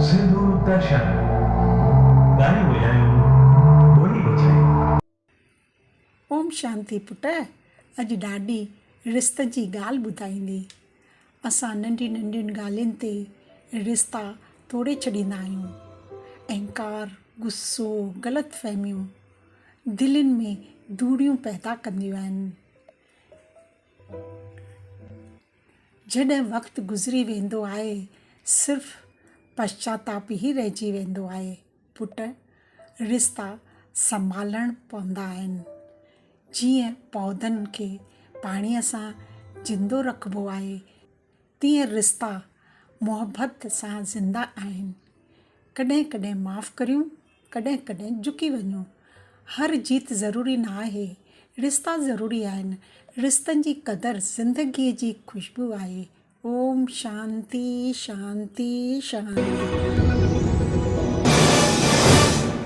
सिंधु दर्शन गाने ॿुधायूं ॿोली बचाई। ओम शांति पुट, अॼु ॾाढी रिश्त जी ॻाल्हि ॿुधाईंदी। असां नंढी नंढियुनि ॻाल्हियुनि ते रिश्ता तोड़े छॾींदा आहियूं। अहंकार, गुस्सो, ग़लतफ़हमियूं दिलनि में दूरियूं पैदा कंदियूं आहिनि। जॾहिं वक़्तु गुज़री वेंदो आहे, सिर्फ़ु पश्चाताप ई रहिजी वेंदो आहे। पुट, रिश्ता संभालणु पवंदा आहिनि। जीअं पौधनि खे पाणीअ सां ज़िंदो रखिबो आहे, तीअं रिश्ता मुहबत सां ज़िंदा आहिनि। कॾहिं कॾहिं माफ़ु करियूं, कॾहिं कॾहिं झुकी वञूं। हर जीत ज़रूरी न आहे, रिश्ता ज़रूरी आहिनि। रिश्तनि जी क़दुरु ज़िंदगीअ जी ख़ुशबू आहे। ओम शांति शांति शांति।